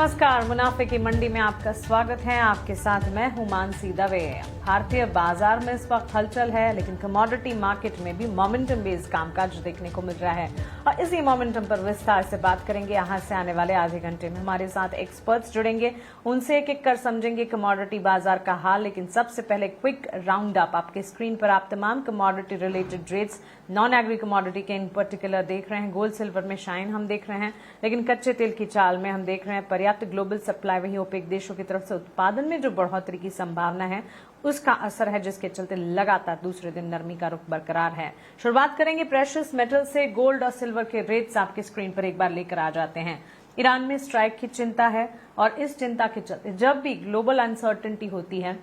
नमस्कार, मुनाफे की मंडी में आपका स्वागत है। आपके साथ मैं हूं मानसी दवे। भारतीय बाजार में इस वक्त हलचल है, लेकिन कमोडिटी मार्केट में भी मोमेंटम बेस्ड कामकाज देखने को मिल रहा है और इसी मोमेंटम पर विस्तार से बात करेंगे। यहां से आने वाले आधे घंटे में हमारे साथ एक्सपर्ट्स जुड़ेंगे, उनसे एक एक कर समझेंगे कमोडिटी बाजार का हाल। लेकिन सबसे पहले क्विक राउंड अप। आपके स्क्रीन पर आप तमाम commodity related rates non agree commodity के इन पर्टिकुलर देख रहे हैं। गोल्ड सिल्वर में शाइन हम देख रहे हैं, लेकिन कच्चे तेल की चाल में हम देख रहे हैं पर्याप्त ग्लोबल सप्लाई। वही ओपेक देशों की तरफ से उत्पादन में जो बढ़ोतरी की संभावना है उसका असर है, जिसके चलते लगातार दूसरे दिन नरमी का रुख बरकरार है। शुरुआत करेंगे प्रेशियस मेटल से। गोल्ड और सिल्वर के रेट्स आपके स्क्रीन पर एक बार लेकर आ जाते हैं। ईरान में स्ट्राइक की चिंता है और इस चिंता के चलते जब भी ग्लोबल अनसर्टेनिटी होती है,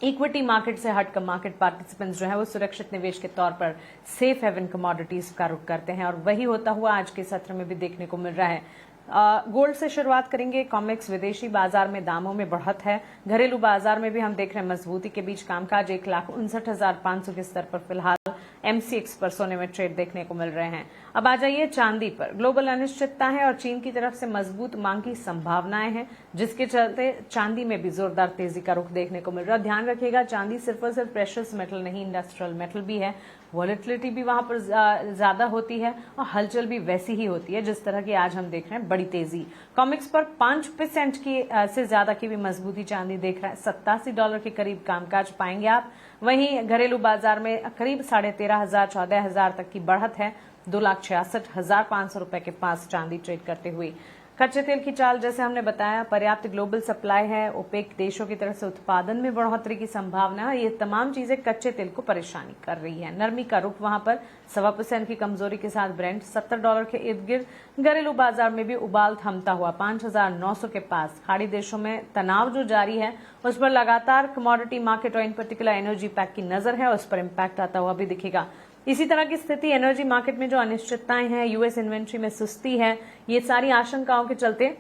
इक्विटी मार्केट से हटकर मार्केट पार्टिसिपेंट्स जो है वो सुरक्षित निवेश के तौर पर सेफ हेवन कमोडिटीज का रुख करते हैं और वही होता हुआ आज के सत्र में भी देखने को मिल रहा है। गोल्ड से शुरुआत करेंगे। कॉमेक्स विदेशी बाजार में दामों में बढ़त है। घरेलू बाजार में भी हम देख रहे हैं मजबूती के बीच कामकाज 1,59,500 के स्तर पर फिलहाल एमसीएक्स पर सोने में ट्रेड देखने को मिल रहे हैं। अब आ जाइए चांदी पर। ग्लोबल अनिश्चितता है और चीन की तरफ से मजबूत मांग की संभावनाएं हैं, जिसके चलते चांदी में भी जोरदार तेजी का रुख देखने को मिल रहा है। ध्यान रखिएगा, चांदी सिर्फ और सिर्फ प्रेशियस मेटल नहीं, इंडस्ट्रियल मेटल भी है। वॉलेटिलिटी भी वहां पर ज्यादा होती है और हलचल भी वैसी ही होती है जिस तरह की आज हम देख रहे हैं, बड़ी तेजी। कॉमिक्स पर 5% की से ज्यादा की भी मजबूती चांदी देख रहा है। $87 के करीब कामकाज पाएंगे आप। वहीं घरेलू बाजार में करीब 13,500 14,000 तक की बढ़त है। 2,66,500 रुपए के पास चांदी ट्रेड करते हुए। कच्चे तेल की चाल जैसे हमने बताया, पर्याप्त ग्लोबल सप्लाई है। ओपेक देशों की तरफ से उत्पादन में बढ़ोतरी की संभावना है। ये तमाम चीजें कच्चे तेल को परेशानी कर रही है। नरमी का रुख वहां पर 1.25% की कमजोरी के साथ ब्रेंट $70 के इर्द गिर्द। घरेलू बाजार में भी उबाल थमता हुआ 5,900 के पास। खाड़ी देशों में तनाव जो जारी है उस पर लगातार कमोडिटी मार्केट और इन पर्टिकुलर एनर्जी पैक की नजर है, उस पर इम्पैक्ट आता हुआ भी दिखेगा। इसी तरह की स्थिति एनर्जी मार्केट में जो अनिश्चितताएं हैं, यूएस इन्वेंट्री में सुस्ती है, ये सारी आशंकाओं के चलते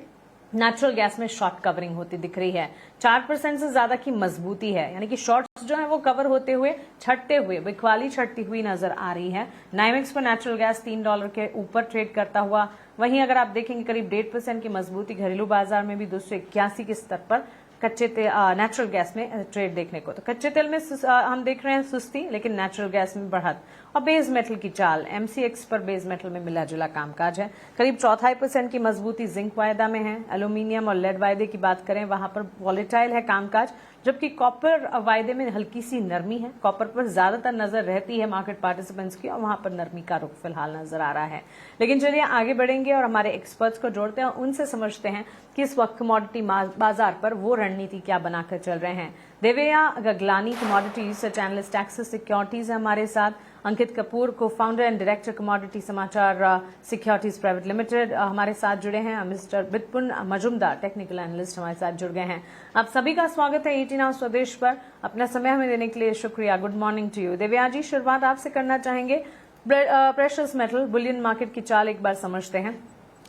नेचुरल गैस में शॉर्ट कवरिंग होती दिख रही है। 4% से ज्यादा की मजबूती है, यानी कि शॉर्ट्स जो है वो कवर होते हुए छटते हुए बिकवाली छटती हुई नजर आ रही है। नाइमेक्स पर नेचुरल गैस $3 के ऊपर ट्रेड करता हुआ। वहीं अगर आप देखेंगे करीब 1.5% की मजबूती घरेलू बाजार में भी 281 के स्तर पर कच्चे तेल नेचुरल गैस में ट्रेड देखने को। तो कच्चे तेल में हम देख रहे हैं सुस्ती, लेकिन नेचुरल गैस में बढ़त। और बेस मेटल की चाल एमसीएक्स पर बेस मेटल में मिला जुला कामकाज है। करीब 0.25% की मजबूती जिंक वायदा में है। एल्यूमिनियम और लेड वायदे की बात करें, वहां पर वॉलेटाइल है कामकाज, जबकि कॉपर वायदे में हल्की सी नरमी है। कॉपर पर ज्यादातर नजर रहती है मार्केट पार्टिसिपेंट्स की और वहां पर नरमी का रुख फिलहाल नजर आ रहा है। लेकिन चलिए आगे बढ़ेंगे और हमारे एक्सपर्ट्स को जोड़ते हैं, उनसे समझते हैं कि इस वक्त कमोडिटी बाजार पर वो रणनीति क्या बनाकर चल रहे हैं। Devya Gaglani commodity research analyst Axis Securities है हमारे साथ। अंकित कपूर को founder and director commodity Samachar securities private limited हमारे साथ जुड़े हैं। मिस्टर बितपुन मजुमदार टेक्निकल एनालिस्ट हमारे साथ जुड़ गए हैं। आप सभी का स्वागत है 18 आवर स्वदेश पर। अपना समय हमें देने के लिए शुक्रिया। Good morning to you. Devya ji, शुरुआत आपसे करना चाहेंगे। प्रेशियस मेटल बुलियन मार्केट की चाल एक बार समझते हैं।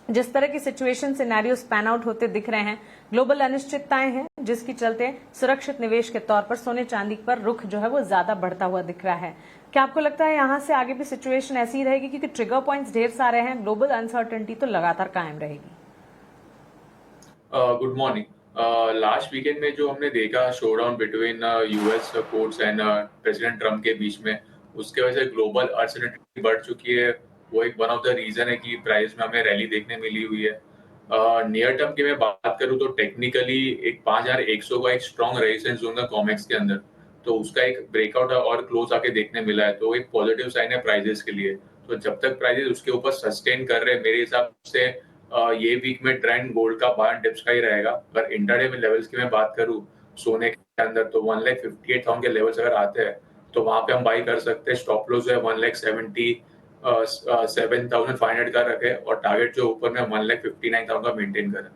जिस तरह की सिचुएशन सिनेरियो पैन आउट होते दिख रहे हैं, ग्लोबल अनिश्चितताएं हैं, जिसकी चलते सुरक्षित निवेश के तौर पर सोने चांदी पर रुख जो है वो ज्यादा बढ़ता हुआ दिख रहा है। क्या आपको लगता है यहां से आगे भी सिचुएशन ऐसी ही रहेगी, क्योंकि ट्रिगर पॉइंट्स ढेर सारे हैं, ग्लोबल अनसर्टेनिटी तो लगातार कायम रहेगी? Good morning. लास्ट वीकेंड में जो हमने देखा showdown between US courts and president Trump के बीच में, उसके वजह से ग्लोबल अनसर्टेनिटी बढ़ चुकी है। वो एक वन ऑफ द रीजन है कि प्राइस में हमें रैली देखने मिली हुई है। नियर टर्म की मैं बात करूं तो टेक्निकली एक 5,100 का एक स्ट्रॉन्ग रेजिस्टेंस जोन था कॉमेक्स के अंदर, तो उसका एक ब्रेकआउट और क्लोज आके देखने मिला है, तो एक पॉजिटिव साइन है प्राइजेस के लिए। तो जब तक प्राइजेस उसके ऊपर सस्टेन कर रहे हैं, मेरे हिसाब से ये वीक में ट्रेंड गोल्ड का बाय एंड डिप्स का ही रहेगा। अगर इंटरडे में लेवल्स की मैं बात करूं सोने के अंदर, तो 1,58,000 के लेवल्स अगर आते हैं तो वहां पे हम बाई कर सकते हैं। स्टॉप लॉस जो है 1,77,500 का रखे और टारगेट जो ऊपर में 1,59,000 का मेंटेन करें।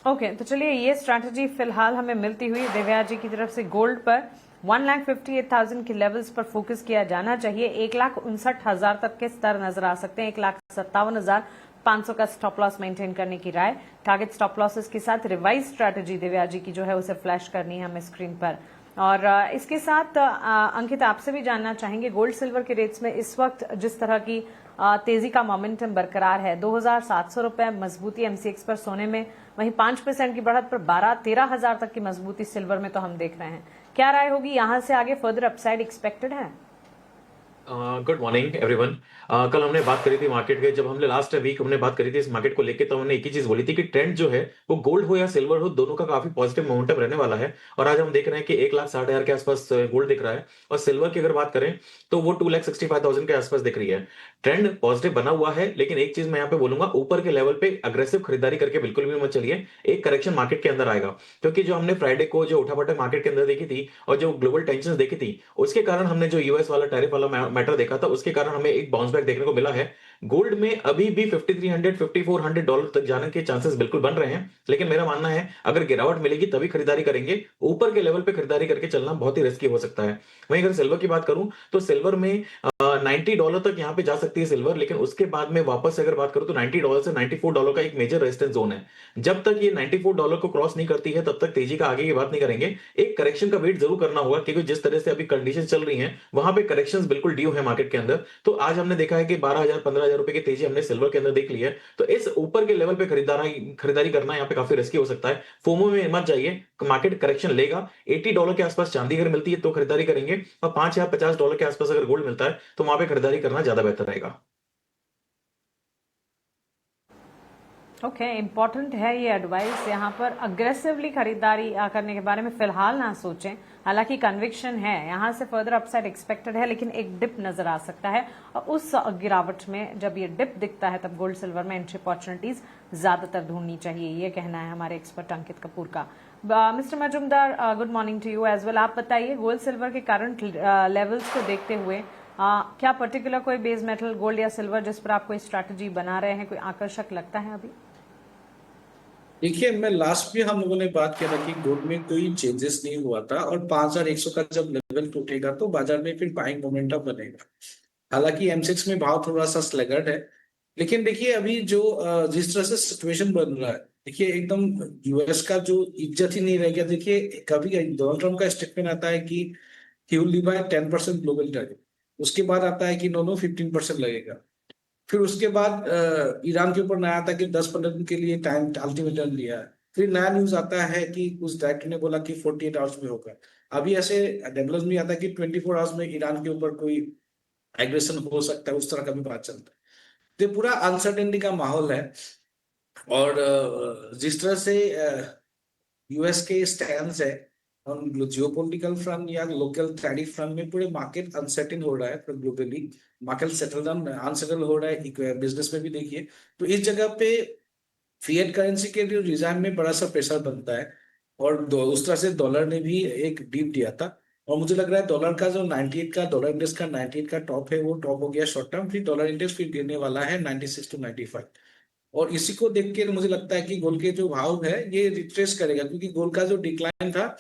ओके, तो चलिए ये स्ट्रैटेजी फिलहाल हमें मिलती हुई देवया जी की तरफ से। गोल्ड पर 1,58,000 के लेवल्स पर फोकस किया जाना चाहिए। 1,59,000 तक के स्तर नजर आ सकते हैं। 1,57,500 का स्टॉप लॉस मेंटेन करने की राय। टारगेट स्टॉप लॉसेस के साथ रिवाइज स्ट्रैटेजी देवया जी की जो है उसे फ्लैश करनी है हमें स्क्रीन पर। और इसके साथ अंकित आपसे भी जानना चाहेंगे, गोल्ड सिल्वर के रेट्स में इस वक्त जिस तरह की तेजी का मोमेंटम बरकरार है। 2,700 रुपए मजबूती एमसीएक्स पर सोने में, वहीं 5% की बढ़त पर 12-13 हजार तक की मजबूती सिल्वर में तो हम देख रहे हैं। क्या राय होगी, यहां से आगे फर्दर अपसाइड एक्सपेक्टेड है? Good morning everyone. कल हमने बात करी थी मार्केट के, जब हमने लास्ट वीक हमने बात करी थी इस मार्केट को लेके, तो हमने एक ही चीज बोली थी कि ट्रेंड जो है वो गोल्ड हो या सिल्वर हो, दोनों का काफी पॉजिटिव मोमेंटम रहने वाला है। और आज हम देख रहे हैं कि 1,60,000 के आसपास गोल्ड दिख रहा है, और सिल्वर की अगर बात करें तो वो 2,65,000 के आसपास दिख रही है। ट्रेंड पॉजिटिव बना हुआ है, लेकिन एक चीज मैं यहाँ पे बोलूंगा, ऊपर के लेवल पे अग्रेसिव खरीदारी करके बिल्कुल भी मत चलिए। एक करेक्शन मार्केट के अंदर आएगा, क्योंकि जो हमने फ्राइडे को जो उठापटक मार्केट के अंदर देखी थी और जो ग्लोबल टेंशन देखी थी, उसके कारण हमने जो यूएस वाला टैरिफ वाला मैटर देखा था, उसके कारण हमें एक बाउंस बैक देखने को मिला है। गोल्ड में अभी भी 5300 $5,400 तक जाने के चांसेस बिल्कुल बन रहे हैं, लेकिन मेरा मानना है अगर गिरावट मिलेगी तभी खरीदारी करेंगे। ऊपर के लेवल पे खरीदारी करके चलना बहुत ही रिस्की हो सकता है। वहीं अगर सिल्वर की बात करूं तो सिल्वर में $90 तक यहां पे जा सकती है सिल्वर, लेकिन उसके बाद में वापस से अगर बात करूं तो $90 से $94 का एक मेजर रेजिस्टेंस जोन है। जब तक ये $94 को क्रॉस नहीं करती है तब तक तेजी का आगे की बात नहीं करेंगे। एक करेक्शन का वेट जरूर करना होगा, क्योंकि जिस तरह से अभी कंडीशन चल रही हैं वहां पे करेक्शंस बिल्कुल ड्यू है मार्केट के अंदर। तो आज हमने देखा है कि 12,000-15,000 रुपए की तेजी हमने सिल्वर के अंदर देख ली है, तो इस ऊपर के लेवल पे खरीदारी करना यहाँ पे काफी रिस्की हो सकता है। फोमो में मत जाइए, मार्केट करेक्शन लेगा। $80 के आसपास चांदी अगर मिलती है तो खरीदारी करेंगे, और $5 या $50 के आसपास अगर गोल्ड मिलता है तो वहां पे खरीदारी करना ज्यादा बेहतर रहेगा। ओके, इम्पॉर्टेंट है ये एडवाइस। यहाँ पर अग्रेसिवली खरीदारी करने के बारे में फिलहाल ना सोचें। हालांकि कन्विक्शन है, यहाँ से फर्दर अपसाइड एक्सपेक्टेड है, लेकिन एक डिप नजर आ सकता है, और उस गिरावट में जब ये डिप दिखता है तब गोल्ड सिल्वर में एंट्री अपॉर्चुनिटीज ज्यादातर ढूंढनी चाहिए, ये कहना है हमारे एक्सपर्ट अंकित कपूर का। Mister Majumdar, good morning to you as well. आप बताइए, गोल्ड सिल्वर के करंट लेवल्स को देखते हुए क्या पर्टिकुलर कोई बेस मेटल गोल्ड या सिल्वर जिस पर आप कोई स्ट्रैटेजी बना रहे हैं, कोई आकर्षक लगता है अभी? देखिए, मैं लास्ट में हम लोगों ने बात किया था कि गोल्ड में कोई चेंजेस नहीं हुआ था, और 5,100 का जब लेवल टूटेगा तो बाजार में फिर बाइंग मोमेंटम बनेगा। हालांकि एमसेक्स में भाव थोड़ा सा स्लैगर्ड है, लेकिन देखिए अभी जो जिस तरह से सिचुएशन बन रहा है, देखिए एकदम यूएस का जो इज्जत ही नहीं रह गया। देखिए कभी डोनाल्ड ट्रम्प का स्टेटमेंट आता है कि he will live by 10% global tariff, उसके बाद आता है कि नो 15% लगेगा। फिर उसके बाद ईरान के ऊपर नया आता है कि 10-15 दिन के लिए टाइम अल्टीमेटम दिया है। फिर नया न्यूज आता है कि उस डायरेक्टर ने बोला कि 48 आवर्स में होगा। अभी ऐसे डेवलप भी आता है कि 24 आवर्स में ईरान के ऊपर कोई एग्रेशन हो सकता है, उस तरह का भी बात चलता है। तो ये पूरा अनसर्टेनिटी का माहौल है, और जिस तरह से यूएस के स्टैंड है ऑन जियोपॉलिटिकल फ्रंट या लोकल टैरिफ फ्रंट में, पूरे मार्केट अनसर्टेन हो रहा है globally. Market settle down unsettle हो रहा है, बिजनेस में भी देखिए। तो इस जगह पे फिएट करेंसी के लिए रिजर्व में बड़ा सा प्रेशर बनता है, और उस तरह से डॉलर ने भी एक डीप दिया था। और मुझे लग रहा है डॉलर का जो 98 का डॉलर इंडेक्स का 98 का टॉप है वो टॉप हो गया शॉर्ट टर्म। फिर डॉलर इंडेक्स फिर गिरने वाला है 96 to 95, और इसी को देख के मुझे लगता है कि गोल्ड के जो भाव है ये रिट्रेस करेगा, क्योंकि गोल्ड का जो डिक्लाइन था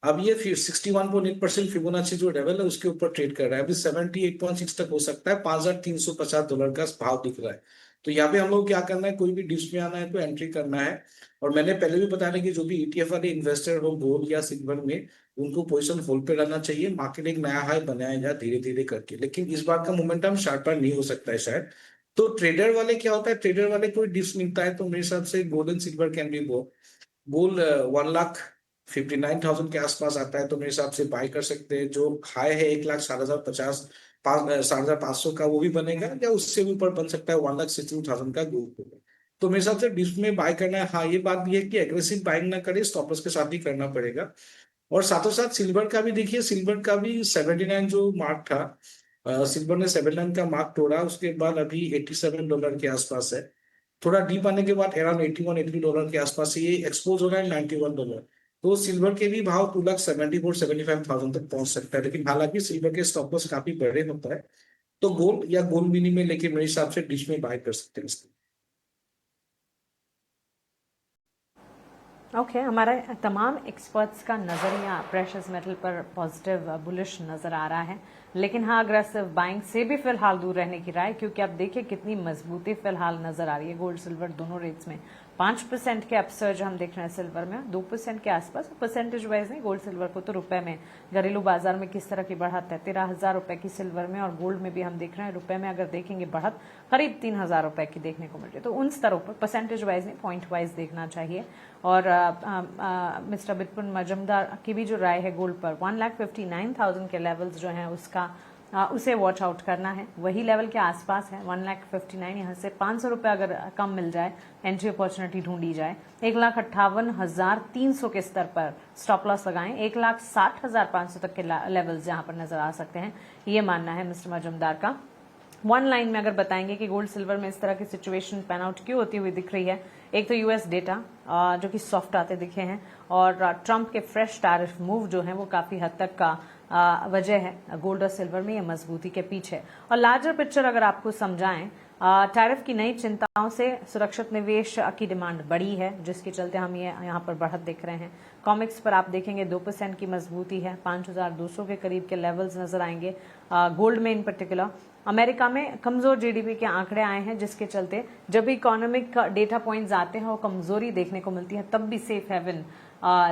अब ये 61.8% फिबोनाची जो लेवल है उसके ऊपर ट्रेड कर रहा है। अभी 78.6 तक हो सकता है, $5,350 का भाव दिख रहा है। तो यहाँ पे हम लोग क्या करना है, कोई भी डिप्स में आना है तो एंट्री करना है। और मैंने पहले भी बताया कि जो भी ईटीएफ वाले इन्वेस्टर हो गोल्ड या सिल्वर में, उनको पोजिशन होल्ड पे रहना चाहिए। मार्केट एक नया हाई बनाएगा धीरे धीरे करके, लेकिन इस बार का मोमेंटम शार्पर नहीं हो सकता है शायद। तो ट्रेडर वाले क्या होता है, ट्रेडर वाले कोई डिप्स मिलता है तो मेरे हिसाब से gold and silver can be वो। गोल्ड 1,59,000 के आसपास आता है तो मेरे हिसाब से बाय कर सकते हैं। जो हाई है 1,60,050 5,500 का वो भी बनेगा, या उससे भी ऊपर बन सकता है 1,62,000 का गोल्ड। तो मेरे हिसाब से डिप्स में बाय करना है। हाँ, ये बात भी है कि एग्रेसिव बाइंग ना करे, स्टॉपर्स के साथ ही करना पड़ेगा। और साथों साथ सिल्वर का भी देखिए, सिल्वर का भी 79 जो मार्क था, सिल्वर ने 79 का मार्क तोड़ा, उसके बाद अभी $87 के आसपास है। थोड़ा डीप आने के बाद अराउंड $81-80 के आसपास ये एक्सपोज हो रहा है $91। तो सिल्वर के भी भाव 2,74,75,000 तक पहुंच सकता है, लेकिन हालांकि सिल्वर के स्टॉप लॉस काफी बड़े होता है। तो गोल्ड या गोल्ड मिनी में लेके मेरे हिसाब से डिश में बाय कर सकते हैं इसको। ओके, हमारे तमाम एक्सपर्ट्स का नजरिया प्रेशियस मेटल पर पॉजिटिव बुलिश नजर आ रहा है। लेकिन हाँ, अग्रेसिव बाइंग से भी फिलहाल दूर रहने की राय, क्योंकि आप देखिए कितनी मजबूती फिलहाल नजर आ रही है गोल्ड सिल्वर दोनों रेट्स में। 5% के अपसर्ज हम देख रहे हैं सिल्वर में, 2% के आसपास। परसेंटेज वाइज नहीं, गोल्ड सिल्वर को तो रुपए में घरेलू बाजार में किस तरह की बढ़त है, 13,000 रुपए की सिल्वर में, और गोल्ड में भी हम देख रहे हैं रुपए में अगर देखेंगे बढ़त करीब 3,000 रुपए की देखने को मिल रही है। तो उन स्तरों पर परसेंटेज वाइज नहीं, पॉइंट वाइज देखना चाहिए। और मिस्टर विपुल मजमदार की भी जो राय है गोल्ड पर 1,59,000 के लेवल्स जो हैं उसका उसे वॉच आउट करना है, वही लेवल के आसपास है 1,59,000। यहाँ से 500 रुपए अगर कम मिल जाए, एंट्री अपॉर्चुनिटी ढूंढी जाए। 1,58,300 के स्तर पर स्टॉप लॉस लगाएं, 1,60,500 तक के लेवल्स जहां पर नजर आ सकते हैं, ये मानना है मिस्टर मजमदार का। वन लाइन में अगर बताएंगे कि गोल्ड सिल्वर में इस तरह की सिचुएशन पैन आउट क्यों होती हुई दिख रही है, एक तो यूएस डेटा जो कि सॉफ्ट आते दिखे हैं, और ट्रंप के फ्रेश टैरिफ मूव जो है वो काफी हद तक का वजह है गोल्ड और सिल्वर में ये मजबूती के पीछे। और लार्जर पिक्चर अगर आपको समझाएं, टैरिफ की नई चिंताओं से सुरक्षित निवेश की डिमांड बढ़ी है, जिसके चलते हम ये यहाँ पर बढ़त देख रहे हैं। कॉमिक्स पर आप देखेंगे 2% की मजबूती है, 5,200 के करीब के लेवल्स नजर आएंगे गोल्ड में इन पर्टिकुलर। अमेरिका में कमजोर जीडीपी के आंकड़े आए हैं, जिसके चलते जब इकोनॉमिक डेटा पॉइंट्स आते हैं और कमजोरी देखने को मिलती है, तब भी सेफ हेवन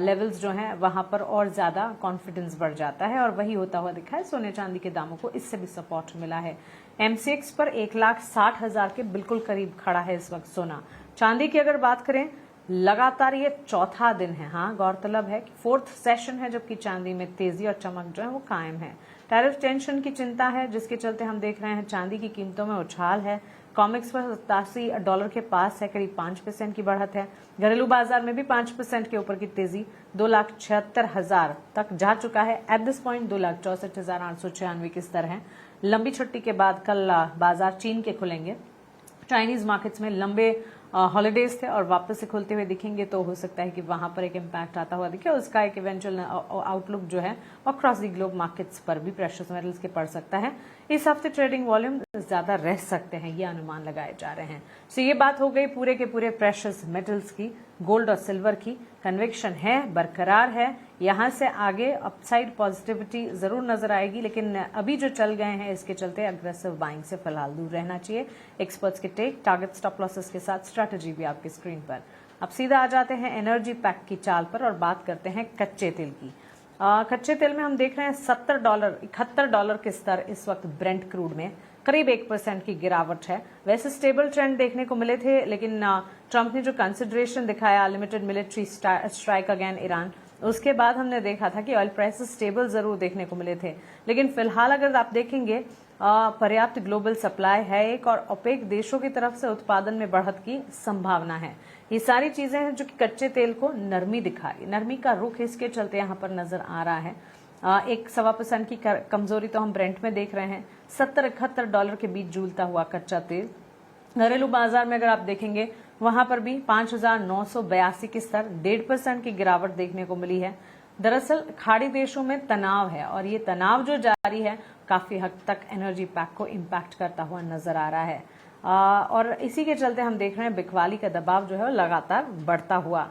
लेवल्स जो हैं वहां पर और ज्यादा कॉन्फिडेंस बढ़ जाता है, और वही होता हुआ दिखा है। सोने चांदी के दामों को इससे भी सपोर्ट मिला है। एमसीएक्स पर 1,60,000 के बिल्कुल करीब खड़ा है इस वक्त सोना। चांदी की अगर बात करें, लगातार ये चौथा दिन है। हाँ, गौरतलब है कि 4th सेशन है, जबकि चांदी में तेजी और चमक जो है वो कायम है। टैरिफ टेंशन की चिंता है, जिसके चलते हम देख रहे हैं चांदी की कीमतों में उछाल है। कॉमिक्स पर $87 के पास है, करीब 5% की बढ़त है। घरेलू बाजार में भी 5% के ऊपर की तेजी 2,76,000 तक जा चुका है। एट दिस पॉइंट 2,64,896 की स्तर है। लंबी छुट्टी के बाद कल बाजार चीन के खुलेंगे। चाइनीज मार्केट्स में लंबे हॉलीडेज थे और वापस से खुलते हुए दिखेंगे, तो हो सकता है कि वहां पर एक इम्पैक्ट आता हुआ दिखे। उसका एक इवेंचुअल आउटलुक जो है अक्रॉस द ग्लोब मार्केट्स पर भी प्रेशियस मेटल्स के पड़ सकता है। इस हफ्ते ट्रेडिंग वॉल्यूम ज्यादा रह सकते हैं, ये अनुमान लगाए जा रहे हैं। सो ये बात हो गई पूरे के पूरे प्रेशियस मेटल्स की। गोल्ड और सिल्वर की कन्विक्शन है, बरकरार है। यहां से आगे अपसाइड पॉजिटिविटी जरूर नजर आएगी, लेकिन अभी जो चल गए हैं इसके चलते अग्रेसिव बाइंग से फिलहाल दूर रहना चाहिए। एक्सपर्ट्स के टेक, टारगेट, स्टॉप लॉसेस के साथ स्ट्रैटेजी भी आपकी स्क्रीन पर। अब सीधा आ जाते हैं एनर्जी पैक की चाल पर और बात करते हैं कच्चे तेल की। कच्चे तेल में हम देख रहे हैं $71 के स्तर इस वक्त ब्रेंट क्रूड में, करीब 1% की गिरावट है। वैसे स्टेबल ट्रेंड देखने को मिले थे, लेकिन ट्रंप ने जो कंसिडरेशन दिखाया limited military strike again Iran, उसके बाद हमने देखा था कि ऑयल प्राइसेस स्टेबल जरूर देखने को मिले थे। लेकिन फिलहाल अगर आप देखेंगे पर्याप्त ग्लोबल सप्लाई है एक, और ओपेक देशों की तरफ से उत्पादन में बढ़त की संभावना है। ये सारी चीजें हैं जो कि कच्चे तेल को नरमी दिखा रही, नरमी का रुख इसके चलते यहाँ पर नजर आ रहा है। 1-1.25% की कमजोरी तो हम ब्रेंट में देख रहे हैं। $70-71 के बीच झूलता हुआ कच्चा तेल। घरेलू बाजार में अगर आप देखेंगे वहां पर भी 5,982 के स्तर, 1.5% की गिरावट देखने को मिली है। दरअसल खाड़ी देशों में तनाव है, और ये तनाव जो जारी है काफी हद तक एनर्जी पैक को इम्पैक्ट करता हुआ नजर आ रहा है। और इसी के चलते हम देख रहे हैं बिकवाली का दबाव जो है वो लगातार बढ़ता हुआ।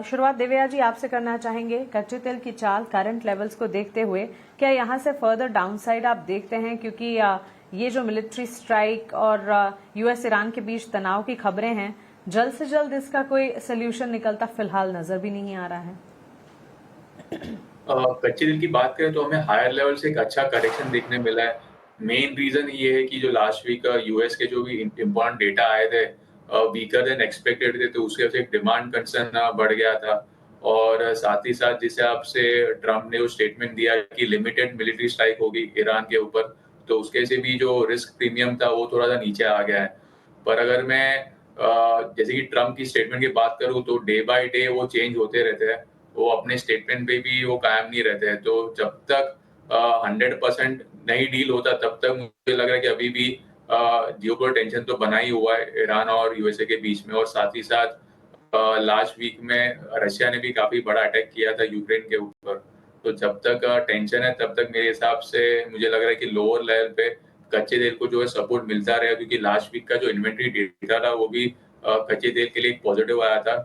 शुरुआत देवया जी आपसे करना चाहेंगे। कच्चे तेल की चाल करंट लेवल्स को देखते हुए क्या यहाँ से फर्दर डाउनसाइड आप देखते हैं, क्योंकि ये जो मिलिट्री स्ट्राइक और यूएस ईरान के बीच तनाव की खबरें हैं, जल्द से जल्द इसका कोई सोल्यूशन निकलता फिलहाल नजर भी नहीं आ रहा है। कच्चे तेल की बात करें तो हमें हायर लेवल से एक अच्छा करेक्शन देखने मिला है। मेन रीजन ये है कि जो लास्ट वीक यूएस के जो भी इम्पोर्टेंट डेटा आए थे वीकर देन एक्सपेक्टेड थे, तो उसके वजह से एक डिमांड कंसर्न बढ़ गया था। और साथ ही साथ जिस हिसाब से ट्रम्प ने वो स्टेटमेंट दिया कि लिमिटेड मिलिट्री स्ट्राइक होगी ईरान के ऊपर, तो उसके से भी जो रिस्क प्रीमियम था वो थोड़ा सा नीचे आ गया है। पर अगर मैं जैसे कि ट्रम्प की स्टेटमेंट की बात करूं तो डे बाय डे वो चेंज होते रहते हैं, वो अपने स्टेटमेंट पे भी वो कायम नहीं रहते हैं। तो जब तक 100% नहीं डील होता तब तक मुझे लग रहा है कि अभी भी जियोपॉलिटिकल टेंशन तो बना ही हुआ है ईरान और यूएसए के बीच में। और साथ ही साथ लास्ट वीक में रशिया ने भी काफी बड़ा अटैक किया था यूक्रेन के ऊपर। तो जब तक टेंशन है तब तक मेरे हिसाब से मुझे लग रहा है कि लोअर लेवल पे कच्चे तेल को जो है सपोर्ट मिलता रहेगा, क्योंकि लास्ट वीक का जो इन्वेंट्री डेटा था वो भी कच्चे तेल के लिए पॉजिटिव आया था।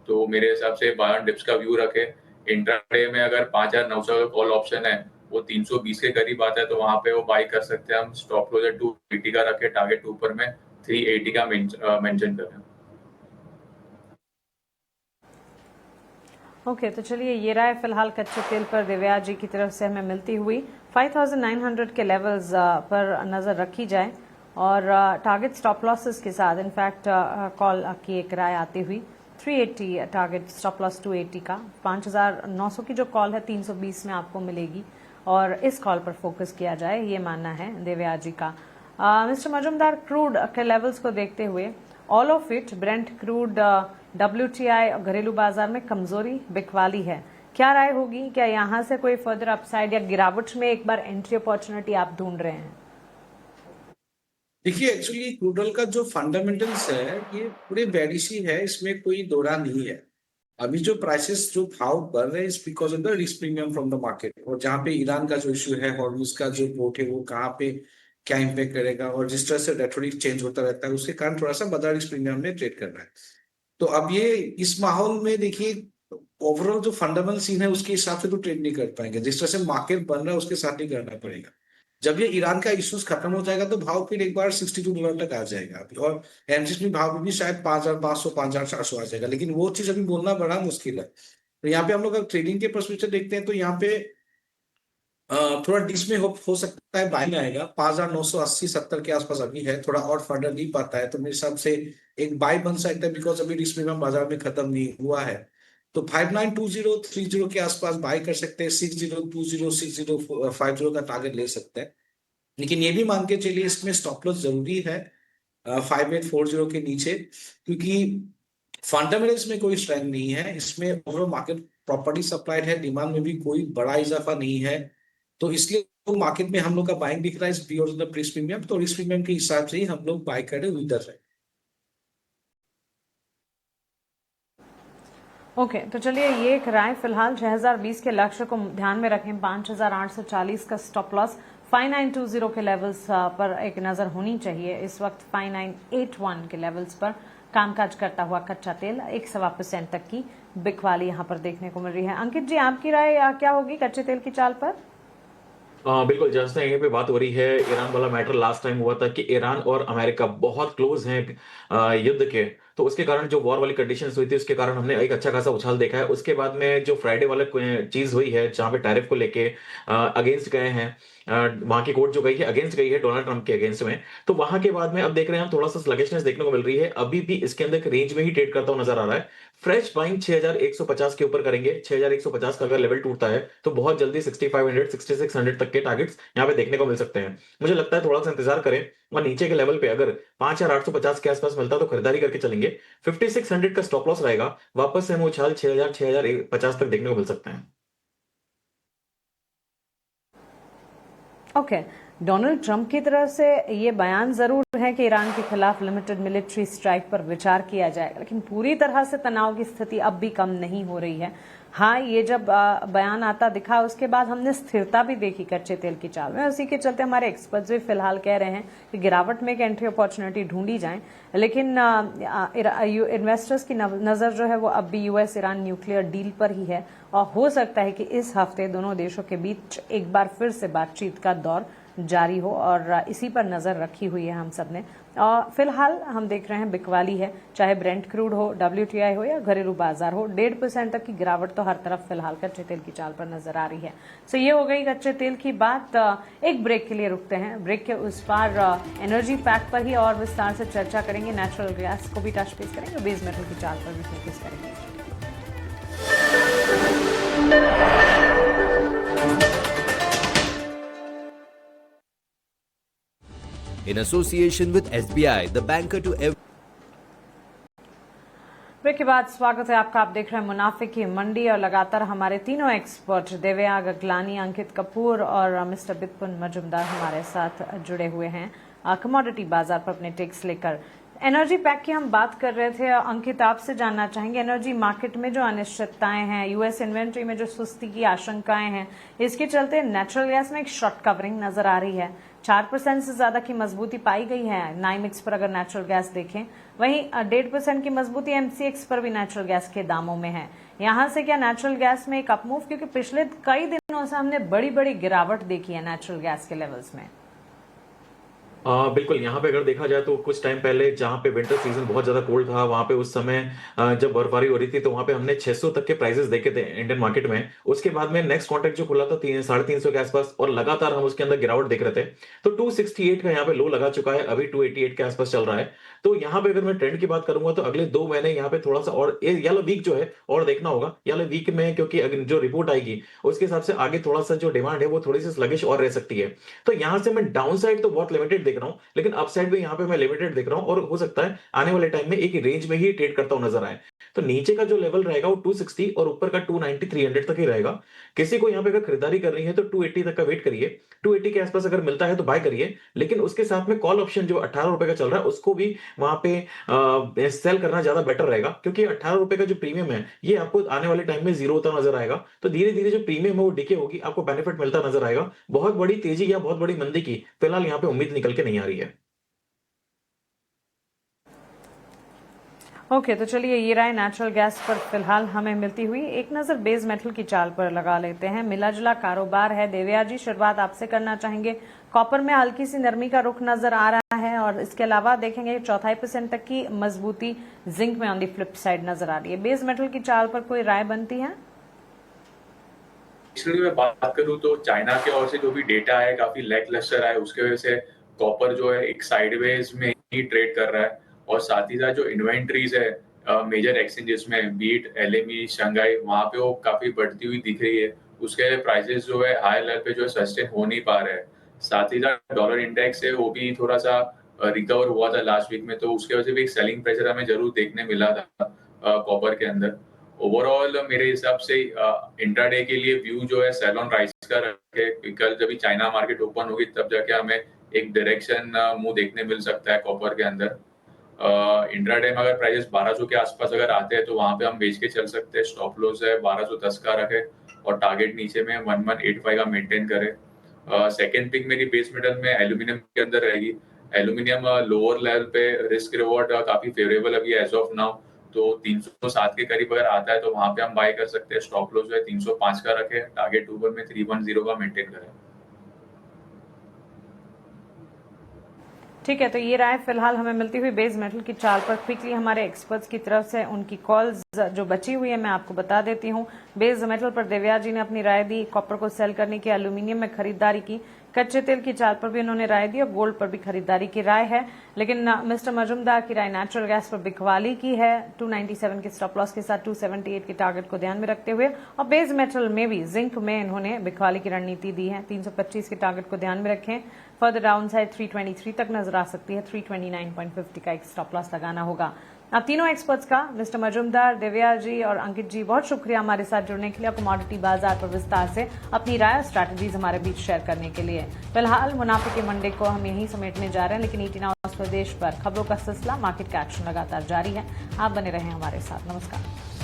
तो मेरे हिसाब से 12 डिप्स का व्यू रखे। इंट्राडे में अगर 5,900 का कॉल ऑप्शन है वो 320 के करीब आता है, तो वहां पे वो बाई कर सकते हैं। हम स्टॉप क्लोजर 280 का रखे, टारगेट ऊपर में 380 का मेंशन करें। ओके, तो चलिए ये राय फिलहाल कच्चे तेल पर दिव्या जी की तरफ से हमें मिलती हुई 5900 के लेवल्स पर नजर रखी जाए और टारगेट स्टॉप लॉसेस के साथ इनफैक्ट कॉल की एक राय आती हुई 380 टारगेट स्टॉप लॉस 280 का 5900 की जो कॉल है 320 में आपको मिलेगी और इस कॉल पर फोकस किया जाए, ये मानना है दिव्या जी का। मिस्टर मजुमदार, क्रूड के लेवल्स को देखते हुए all of it Brent crude WTI और घरेलू बाजार में कमजोरी बिकवाली है, क्या राय होगी? क्या यहां से कोई फर्दर अपसाइड या गिरावट में एक बार एंट्री अपॉर्चुनिटी आप ढूंढ रहे हैं? देखिए, एक्चुअली क्रूड ऑयल का जो फंडामेंटल्स है ये पूरे बेरिश ही है, इसमें कोई दो राय नहीं है। अभी जो प्राइसेस जो भाव बढ़ रहे हैं इस because of the risk premium from the market, और जहाँ पे ईरान का जो इशू है, हॉर्मुज का जो पोर्ट है वो कहाँ पे क्या इम्पेक्ट करेगा, और जिस तरह से रेटोरिक चेंज होता रहता है उसके कारण थोड़ा सा बाजार रिस्क प्रीमियम में ट्रेड कर रहा है। तो अब ये इस माहौल में देखिए ओवरऑल जो फंडामेंटल सीन है उसके हिसाब से तो ट्रेड नहीं कर पाएंगे, जिस तरह से मार्केट बन रहा है उसके साथ ही करना पड़ेगा। जब ये ईरान का इश्यूज खत्म हो जाएगा तो भाव फिर एक बार $62 तक आ जाएगा अभी, और एमसीएक्स में भाव भी शायद 5500 5400 आ जाएगा, लेकिन वो चीज अभी बोलना बड़ा मुश्किल है। तो यहाँ पे हम लोग अगर ट्रेडिंग के परस्पेक्टिव से देखते हैं तो यहाँ पे थोड़ा डिस में हो सकता है बाइंग आएगा 5980-70 के आसपास अभी है, थोड़ा और फर्दर नहीं पाता है तो मेरे हिसाब से एक बाय बन सकता है, बिकॉज अभी रिस्क प्रीमियम बाजार में खत्म नहीं हुआ है। तो 592030 के आसपास बाय कर सकते हैं, 6020 6050 का टारगेट ले सकते हैं। लेकिन ये भी मान के चलिए इसमें स्टॉप लॉस जरूरी है 5840 के नीचे, क्योंकि फंडामेंटल्स में कोई स्ट्रेंथ नहीं है, इसमें ओवरऑल मार्केट प्रॉपर्टी सप्लाइड है, डिमांड में भी कोई बड़ा इजाफा नहीं है। तो इसलिए तो मार्केट में हम लोग का बाइंग दिख रहा है बियॉन्ड द रिस्क प्रीमियम, तो रिस्क प्रीमियम के हिसाब से ही हम लोग बाय कर रहे उधर है। ओके, तो चलिए ये एक राय फिलहाल 6020 के लक्ष्य को ध्यान में रखें, 5840 का स्टॉप लॉस, 5920 के लेवल्स पर एक नजर होनी चाहिए। इस वक्त 5981 के लेवल्स पर कामकाज करता हुआ कच्चा तेल 1.25% तक की बिकवाली यहां पर देखने को मिल रही है। अंकित जी, आपकी राय क्या होगी कच्चे तेल की चाल पर? बिल्कुल, जैसे यहाँ पे बात हो रही है, ईरान वाला मैटर लास्ट टाइम हुआ था कि ईरान और अमेरिका बहुत क्लोज हैं युद्ध के, तो उसके कारण जो वॉर वाली कंडीशंस हुई थी उसके कारण हमने एक अच्छा खासा उछाल देखा है। उसके बाद में जो फ्राइडे वाला चीज हुई है जहां पे टैरिफ को लेके अगेंस्ट गए हैं, वहां की कोर्ट जो गई है अगेंस्ट गई है डोनाल्ड ट्रंप के अगेंस्ट में, तो वहां के बाद में अब देख रहे हैं हम थोड़ा सा स्लगिशनेस देखने को मिल रही है। अभी भी इसके अंदर एक रेंज में ही ट्रेड करता हुआ नजर आ रहा है। फ्रेश बाइंग 6150 के ऊपर करेंगे, 6150 का अगर लेवल टूटता है तो बहुत जल्दी 6500 6600 तक के टारगेट्स यहाँ पे देखने को मिल सकते हैं। मुझे लगता है थोड़ा सा इंतजार करें और नीचे के लेवल पे अगर 5850 के आसपास मिलता है तो खरीदारी करके चलेंगे। 5600 का स्टॉप लॉस रहेगा, वापस से हम उछाल 6050 तक देखने को मिल सकते हैं। ओके, डोनाल्ड ट्रंप की तरफ से ये बयान जरूर है कि ईरान के खिलाफ लिमिटेड मिलिट्री स्ट्राइक पर विचार किया जाएगा, लेकिन पूरी तरह से तनाव की स्थिति अब भी कम नहीं हो रही है। हाँ, ये जब बयान आता दिखा उसके बाद हमने स्थिरता भी देखी कच्चे तेल की चाल में, उसी के चलते हमारे एक्सपर्ट्स भी फिलहाल कह रहे हैं कि गिरावट में एक एंट्री अपॉर्चुनिटी ढूंढी जाए। लेकिन इन्वेस्टर्स की नजर जो है वो अब भी US ईरान न्यूक्लियर डील पर ही है और हो सकता है कि इस हफ्ते दोनों देशों के बीच एक बार फिर से बातचीत का दौर जारी हो और इसी पर नजर रखी हुई है हम सब ने। और फिलहाल हम देख रहे हैं बिकवाली है, चाहे ब्रेंट क्रूड हो, WTI हो या घरेलू बाजार हो, 1.5% तक की गिरावट तो हर तरफ फिलहाल कच्चे तेल की चाल पर नजर आ रही है। सो ये हो गई कच्चे तेल की बात। एक ब्रेक के लिए रुकते हैं, ब्रेक के उस पार एनर्जी पैक पर ही और विस्तार से चर्चा करेंगे, नेचुरल गैस को भी टच बेस करेंगे, बेस मेटल की चाल पर भी फोकस करेंगे। In association with SBI, the banker to every break के बाद स्वागत है आपका। आप देख रहे हैं मुनाफे की मंडी और लगातार हमारे तीनों एक्सपर्ट दिव्या गगलानी, अंकित कपूर और मिस्टर बिपुन मजुमदार हमारे साथ जुड़े हुए हैं कमोडिटी बाजार पर अपने टेक्स लेकर। एनर्जी पैक की हम बात कर रहे थे। अंकित, आपसे जानना चाहेंगे एनर्जी मार्केट में जो अनिश्चितताएं हैं, US इन्वेंट्री में जो सुस्ती की आशंकाएं हैं, इसके चलते नेचुरल गैस में एक शॉर्ट कवरिंग नजर आ रही है। 4% से ज्यादा की मजबूती पाई गई है नाइमिक्स पर अगर नेचुरल गैस देखें, वहीं 1.5% की मजबूती MCX पर भी नेचुरल गैस के दामों में है। यहां से क्या नेचुरल गैस में एक अपमूव, क्योंकि पिछले कई दिनों से हमने बड़ी बड़ी गिरावट देखी है नेचुरल गैस के लेवल्स में। बिल्कुल, यहाँ पे अगर देखा जाए तो कुछ टाइम पहले जहाँ पे विंटर सीजन बहुत ज़्यादा कोल्ड था, वहाँ पे उस समय जब बर्फबारी हो रही थी, तो वहाँ पे हमने 600 तक के प्राइसेस देखे थे इंडियन मार्केट में। उसके बाद में नेक्स्ट कॉन्ट्रैक्ट जो खुला था 350 के आसपास, और लगातार हम उसके अंदर गिरावट देख रहे थे। तो 268 का यहाँ पे लो लगा चुका है, अभी 288 के आसपास चल रहा है। तो यहाँ पे अगर मैं ट्रेंड की बात करूंगा तो अगले 2 महीने यहाँ पे थोड़ा सा और या वीक जो है और देखना होगा या वीक में, क्योंकि अगर जो रिपोर्ट आएगी उसके हिसाब से आगे थोड़ा सा जो डिमांड है वो थोड़ी सी स्लगिश और रह सकती है। तो यहाँ से मैं डाउन साइड तो बहुत लिमिटेड देख रहा हूँ, लेकिन अपसाइड भी यहाँ पे मैं लिमिटेड देख रहा हूँ, और हो सकता है आने वाले टाइम में एक रेंज में ही ट्रेड करता हुआ नजर आए। तो नीचे का जो लेवल रहेगा वो 260 और ऊपर का 290 300 तक ही रहेगा। किसी को यहाँ पे अगर खरीदारी करनी है तो 280 तक का वेट करिए, 280 के आसपास अगर मिलता है तो बाय करिए, लेकिन उसके साथ में कॉल ऑप्शन जो 18 रुपए का चल रहा है उसको भी वहां पे सेल करना ज्यादा बेटर रहेगा, क्योंकि 18 रुपए का जो प्रीमियम है ये आपको आने वाले टाइम में जीरो होता नजर आएगा। तो धीरे धीरे जो प्रीमियम है वो डिके होगी, आपको बेनिफिट मिलता नजर आएगा। बहुत बड़ी तेजी या बहुत बड़ी मंदी की फिलहाल यहाँ पे उम्मीद निकल के नहीं आ रही है। ओके, तो चलिए ये राय नेचुरल गैस पर फिलहाल हमें मिलती हुई। एक नजर बेस मेटल की चाल पर लगा लेते हैं। मिला जुला कारोबार है। देवया जी, शुरुआत आपसे करना चाहेंगे। कॉपर में हल्की सी नरमी का रुख नजर आ रहा है, और इसके अलावा देखेंगे 0.25% तक की मजबूती जिंक में ऑन दी फ्लिप साइड नजर आ रही है। बेस मेटल की चाल पर कोई राय बनती है? इसलिए मैं बात करूं तो चाइना के ओर से जो भी डेटा है काफी लैकलस्टर है, उसके वजह से कॉपर जो है एक साइडवेज में ही ट्रेड कर रहा है। और साथ ही साथ जो इन्वेंट्रीज है मेजर एक्सचेंजेस में, बीट एलएमई शंघाई, वहां पे वो काफी बढ़ती हुई दिख रही है। उसके प्राइसेस जो है हाई लेवल पे जो सस्टेन हो नहीं पा रहे हैं। साथ ही साथ डॉलर इंडेक्स है वो भी थोड़ा सा रिकवर हुआ था लास्ट वीक में, तो उसके वजह से भी एक सेलिंग प्रेशर हमें जरूर देखने मिला था कॉपर के अंदर। ओवरऑल मेरे हिसाब से इंट्राडे के लिए व्यू जो है सेल ऑन राइज का रखे। कल जब चाइना मार्केट ओपन होगी तब जाके हमें एक डायरेक्शन मुंह देखने मिल सकता है कॉपर के अंदर। इंट्राडे में अगर प्राइसेस 1200 के आसपास अगर आते हैं तो वहां पे हम बेच के चल सकते हैं। स्टॉप लॉस है 1210 का रखे और टारगेट नीचे में 1185 का मेंटेन करे। सेकेंड पिक मेरी बेस मेटल में एल्यूमिनियम के अंदर रहेगी। एल्यूमिनियम लोअर लेवल पे रिस्क रिवॉर्ड काफी फेवरेबल अभी एज ऑफ नाउ, तो 307 के करीब अगर आता है तो वहां पे हम बाय कर सकते हैं। स्टॉप लॉस जो है 305 का रखे, टारगेट ऊपर में 310 का मेंटेन करें। ठीक है, तो ये राय फिलहाल हमें मिलती हुई बेस मेटल की चाल पर। क्विकली हमारे एक्सपर्ट्स की तरफ से उनकी कॉल्स जो बची हुई है मैं आपको बता देती हूँ। बेस मेटल पर देवया जी ने अपनी राय दी, कॉपर को सेल करने की, एल्यूमिनियम में खरीदारी की, कच्चे तेल की चाल पर भी उन्होंने राय दी, और गोल्ड पर भी खरीदारी की राय है। लेकिन मिस्टर मजुमदार की राय नेचुरल गैस पर बिकवाली की है, 297 के स्टॉप लॉस के साथ 278 के टारगेट को ध्यान में रखते हुए। और बेस मेटल में भी जिंक में इन्होंने बिकवाली की रणनीति दी है, 325 के टारगेट को ध्यान में रखें। फर्दर डाउन साइड 323 तक नजर आ सकती है, 329.50 का एक स्टॉप लॉस लगाना होगा। आप तीनों एक्सपर्ट्स का, मिस्टर मजुमदार, देवया जी और अंकित जी, बहुत शुक्रिया हमारे साथ जुड़ने के लिए, कमोडिटी बाजार पर विस्तार से अपनी राय और स्ट्रैटेजीज हमारे बीच शेयर करने के लिए। फिलहाल मुनाफे के मंडे को हम यहीं समेटने जा रहे हैं, लेकिन 18 आवर्स स्वदेश पर खबरों का सिलसिला, मार्केट का एक्शन लगातार जारी है। आप बने रहें हमारे साथ। नमस्कार।